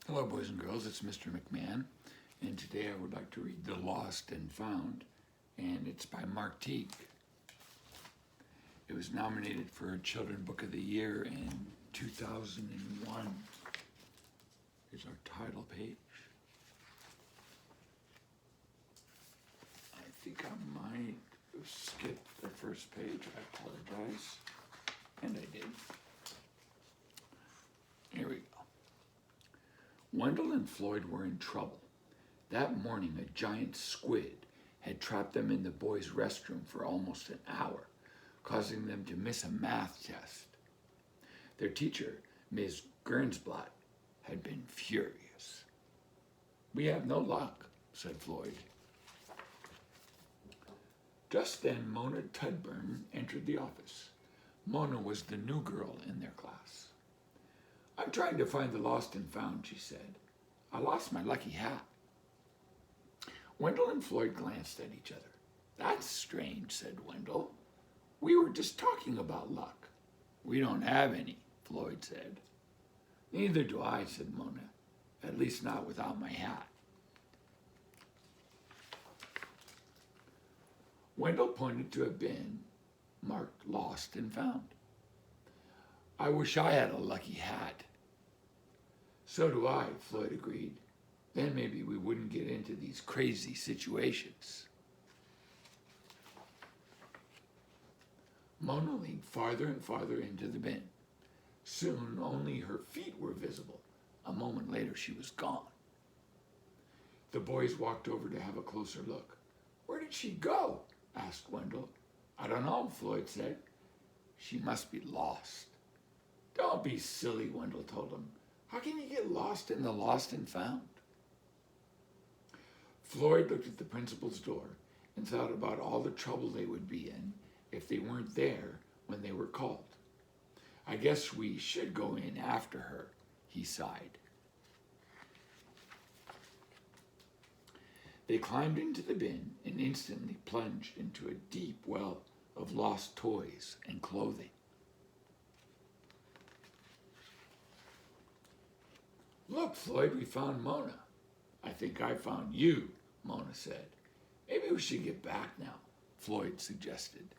Hello, boys and girls. It's Mr. McMahon, and today I would like to read The Lost and Found, and it's by Mark Teague. It was nominated for a Children's Book of the Year in 2001. Here's our title page. I think I might skip the first page. I apologize. And I did. Here we go. Wendell and Floyd were in trouble. That morning, a giant squid had trapped them in the boys' restroom for almost an hour, causing them to miss a math test. Their teacher, Ms. Gernsblatt, had been furious. "We have no luck," said Floyd. Just then, Mona Tudburn entered the office. Mona was the new girl in their class. "I'm trying to find the lost and found," she said. "I lost my lucky hat." Wendell and Floyd glanced at each other. "That's strange," said Wendell. "We were just talking about luck." "We don't have any," Floyd said. "Neither do I," said Mona. "At least not without my hat." Wendell pointed to a bin marked Lost and Found. "I wish I had a lucky hat." "So do I," Floyd agreed. "Then maybe we wouldn't get into these crazy situations." Mona leaned farther and farther into the bin. Soon only her feet were visible. A moment later she was gone. The boys walked over to have a closer look. "Where did she go?" asked Wendell. "I don't know," Floyd said. "She must be lost." "Don't be silly," Wendell told him. "How can you get lost in the lost and found?" Floyd looked at the principal's door and thought about all the trouble they would be in if they weren't there when they were called. "I guess we should go in after her," he sighed. They climbed into the bin and instantly plunged into a deep well of lost toys and clothing. "Look, Floyd, we found Mona." "I think I found you," Mona said. "Maybe we should get back now," Floyd suggested.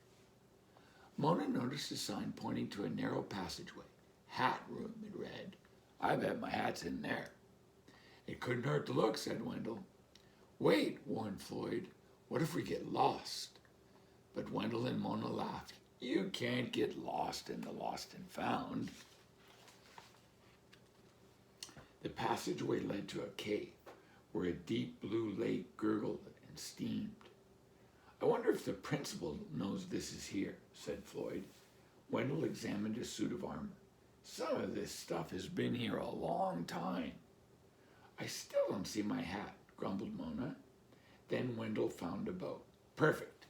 Mona noticed a sign pointing to a narrow passageway. "Hat room," it read. "I bet my hat's in there." "It couldn't hurt to look," said Wendell. "Wait," warned Floyd. "What if we get lost?" But Wendell and Mona laughed. "You can't get lost in the lost and found." The passageway led to a cave where a deep blue lake gurgled and steamed. "I wonder if the principal knows this is here," said Floyd. Wendell examined his suit of armor. "Some of this stuff has been here a long time." "I still don't see my hat," grumbled Mona. Then Wendell found a boat. "Perfect.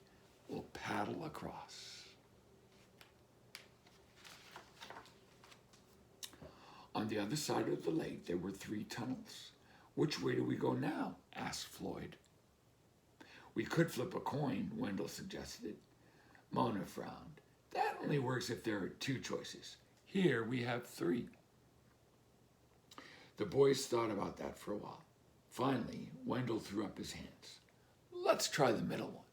We'll paddle across." On the other side of the lake, there were 3 tunnels. "Which way do we go now?" asked Floyd. "We could flip a coin," Wendell suggested. Mona frowned. "That only works if there are 2 choices. Here we have 3. The boys thought about that for a while. Finally, Wendell threw up his hands. "Let's try the middle one."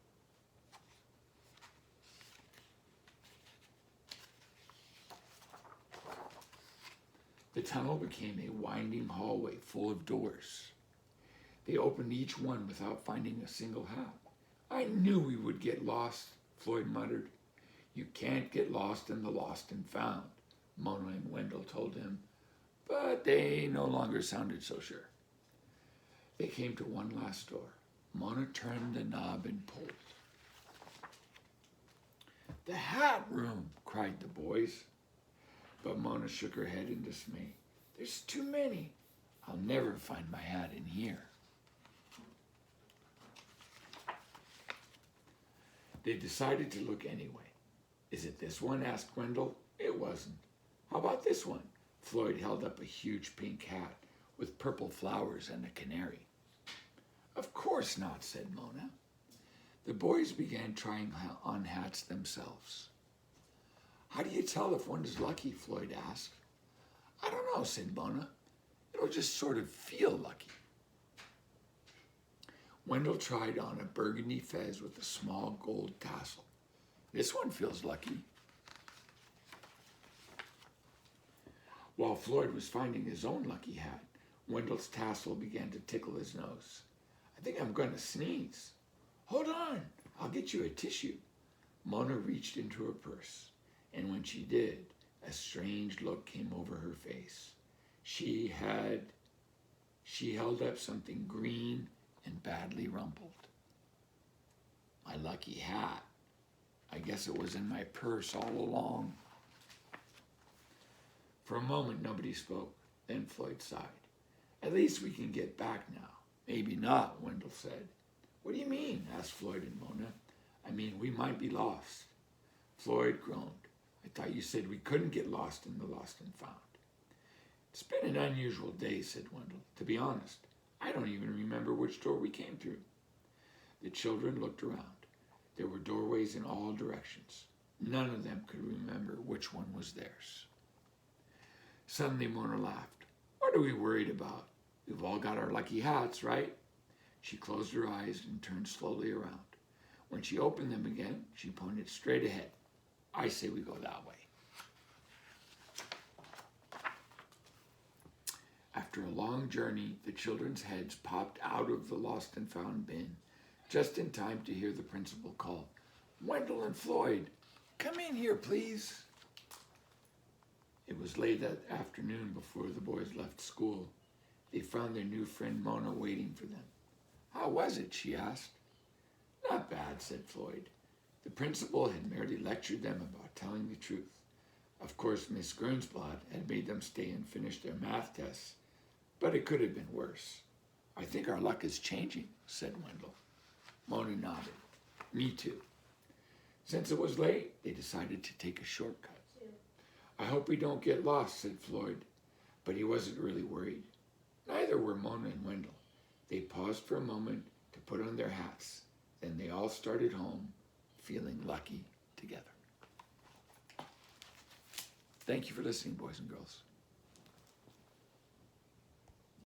The tunnel became a winding hallway full of doors. They opened each one without finding a single hat. "I knew we would get lost," Floyd muttered. "You can't get lost in the lost and found," Mona and Wendell told him, but they no longer sounded so sure. They came to one last door. Mona turned the knob and pulled. "The hat room!" cried the boys. But Mona shook her head in dismay. "There's too many. I'll never find my hat in here." They decided to look anyway. "Is it this one?" asked Wendell. It wasn't. "How about this one?" Floyd held up a huge pink hat with purple flowers and a canary. "Of course not," said Mona. The boys began trying on hats themselves. "How do you tell if one is lucky?" Floyd asked. "I don't know," said Mona. It'll just sort of feel lucky. Wendell tried on a burgundy fez with a small gold tassel. This one feels lucky. While Floyd was finding his own lucky hat, Wendell's tassel began to tickle his nose. I think I'm going to sneeze. Hold on, I'll get you a tissue. Mona reached into her purse, and when she did, a strange look came over her face. She held up something green and badly rumpled. My lucky hat. I guess it was in my purse all along. For a moment, nobody spoke. Then Floyd sighed. At least we can get back now. Maybe not, Wendell said. What do you mean? Asked Floyd and Mona. I mean, we might be lost. Floyd groaned. I thought you said we couldn't get lost in the lost and found. It's been an unusual day, said Wendell. To be honest, I don't even remember which door we came through. The children looked around. There were doorways in all directions. None of them could remember which one was theirs. Suddenly Mona laughed. What are we worried about? We've all got our lucky hats, right? She closed her eyes and turned slowly around. When she opened them again, she pointed straight ahead. I say we go that way. After a long journey, the children's heads popped out of the lost and found bin, just in time to hear the principal call, Wendell and Floyd, come in here, please. It was late that afternoon before the boys left school. They found their new friend Mona waiting for them. How was it? She asked. Not bad, said Floyd. The principal had merely lectured them about telling the truth. Of course, Miss Gernsblad had made them stay and finish their math tests, but it could have been worse. I think our luck is changing, said Wendell. Mona nodded. Me too. Since it was late, they decided to take a shortcut. I hope we don't get lost, said Floyd, but he wasn't really worried. Neither were Mona and Wendell. They paused for a moment to put on their hats. Then they all started home, feeling lucky together. Thank you for listening, boys and girls.